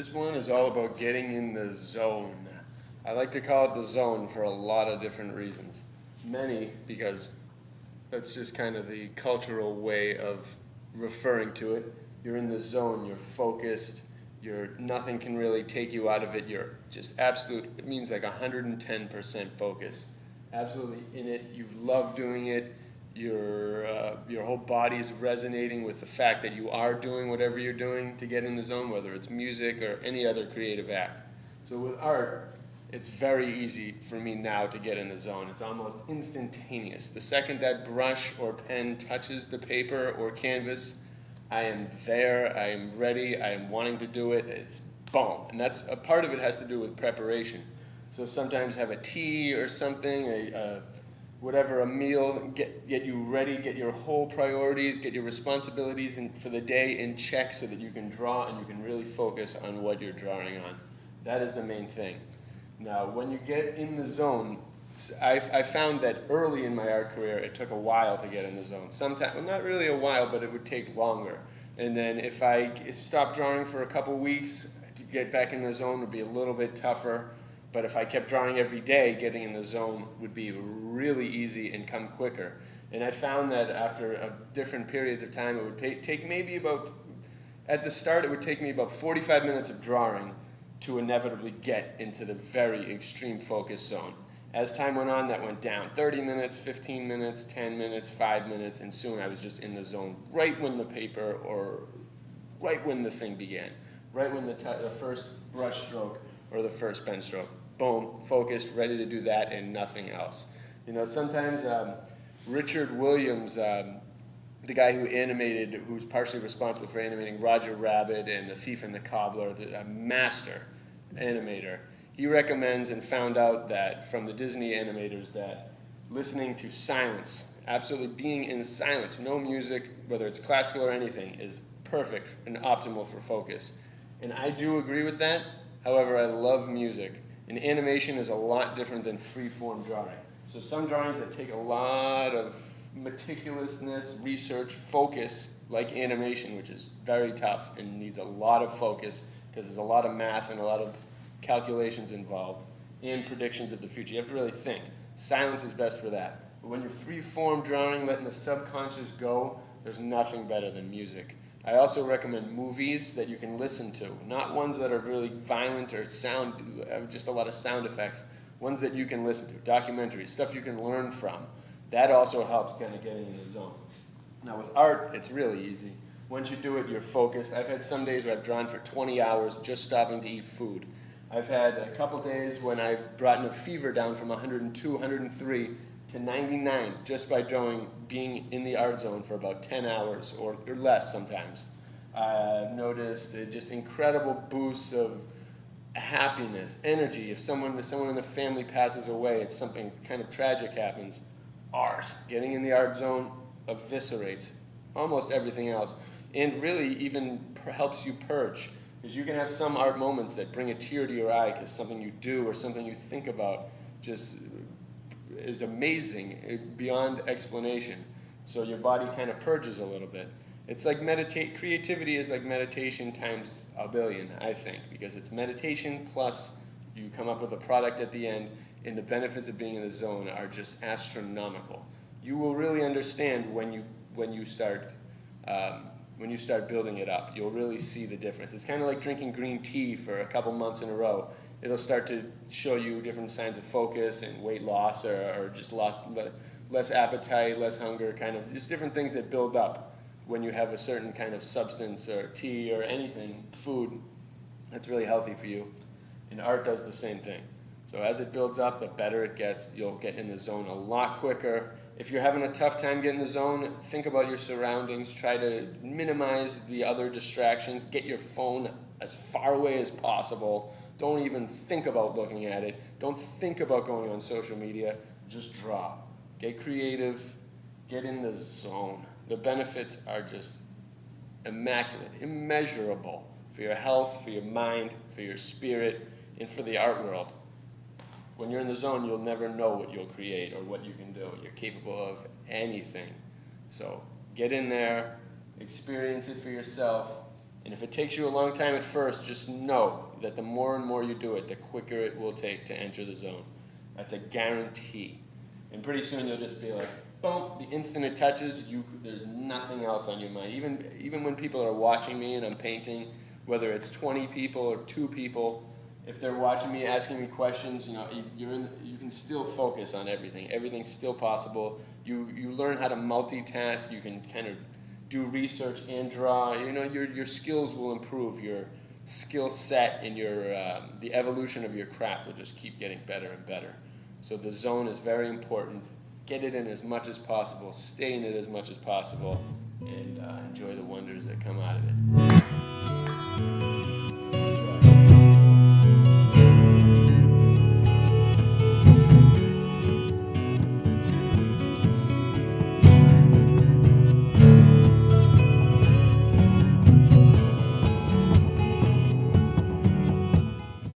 This one is all about getting in the zone. I like to call it the zone for a lot of different reasons. Many because that's just kind of the cultural way of referring to it. You're in the zone, you're focused, nothing can really take you out of it. You're just it means like 110% focus. Absolutely in it. You love doing it. Your whole body is resonating with the fact that you are doing whatever you're doing to get in the zone, whether it's music or any other creative act. So with art, it's very easy for me now to get in the zone. It's almost instantaneous. The second that brush or pen touches the paper or canvas, I am there, I am ready, I am wanting to do it. It's boom. And that's a part of it has to do with preparation. So sometimes have a tea or something, a meal, get you ready, get your whole priorities, get your responsibilities for the day in check so that you can draw and you can really focus on what you're drawing on. That is the main thing. Now, when you get in the zone, I found that early in my art career, it took a while to get in the zone. Sometimes, well, not really a while, but it would take longer. And then if I stopped drawing for a couple weeks, to get back in the zone would be a little bit tougher. But if I kept drawing every day, getting in the zone would be really easy and come quicker. And I found that after different periods of time, it would take maybe at the start, it would take me about 45 minutes of drawing to inevitably get into the very extreme focus zone. As time went on, that went down. 30 minutes, 15 minutes, 10 minutes, 5 minutes, and soon I was just in the zone right when the paper or right when the thing began, right when the first brush stroke or the first pen stroke. Boom, focused, ready to do that and nothing else. You know, sometimes Richard Williams, the guy who's partially responsible for animating Roger Rabbit and The Thief and the Cobbler, a master animator, he recommends and found out that from the Disney animators that listening to silence, absolutely being in silence, no music, whether it's classical or anything, is perfect and optimal for focus. And I do agree with that. However, I love music. And animation is a lot different than free-form drawing. So some drawings that take a lot of meticulousness, research, focus, like animation, which is very tough and needs a lot of focus because there's a lot of math and a lot of calculations involved and predictions of the future. You have to really think. Silence is best for that. But when you're free-form drawing, letting the subconscious go, there's nothing better than music. I also recommend movies that you can listen to, not ones that are really violent or just a lot of sound effects, ones that you can listen to, documentaries, stuff you can learn from. That also helps kind of getting in the zone. Now with art, it's really easy. Once you do it, you're focused. I've had some days where I've drawn for 20 hours just stopping to eat food. I've had a couple days when I've brought a fever down from 102, 103 to 99 just by being in the art zone for about 10 hours or less sometimes. I've noticed just incredible boosts of happiness, energy. If someone in the family passes away, it's something kind of tragic happens. Art, getting in the art zone eviscerates almost everything else and really even helps you purge. Because you can have some art moments that bring a tear to your eye because something you do or something you think about just is amazing, beyond explanation. So your body kind of purges a little bit. It's like creativity is like meditation times a billion, I think, because it's meditation plus you come up with a product at the end, and the benefits of being in the zone are just astronomical. You will really understand when you start building it up. You'll really see the difference. It's kind of like drinking green tea for a couple months in a row. It'll start to show you different signs of focus and weight loss or just less appetite, less hunger, kind of just different things that build up when you have a certain kind of substance or tea or anything, food, that's really healthy for you. And art does the same thing. So as it builds up, the better it gets. You'll get in the zone a lot quicker. If you're having a tough time getting in the zone, think about your surroundings. Try to minimize the other distractions. Get your phone as far away as possible. Don't even think about looking at it. Don't think about going on social media. Just draw. Get creative. Get in the zone. The benefits are just immaculate, immeasurable for your health, for your mind, for your spirit, and for the art world. When you're in the zone, you'll never know what you'll create or what you can do. You're capable of anything. So get in there, experience it for yourself, And if it takes you a long time at first, just know that the more and more you do it, the quicker it will take to enter the zone. That's a guarantee. And pretty soon you'll just be like, boom, the instant it touches, there's nothing else on your mind. Even when people are watching me and I'm painting, whether it's 20 people or 2 people, if they're watching me, asking me questions, you can still focus on everything. Everything's still possible. You learn how to multitask. You can kind of do research and draw. Your skills will improve. Your skill set and the evolution of your craft will just keep getting better and better. So the zone is very important. Get it in as much as possible. Stay in it as much as possible, and enjoy the wonders that come out of it.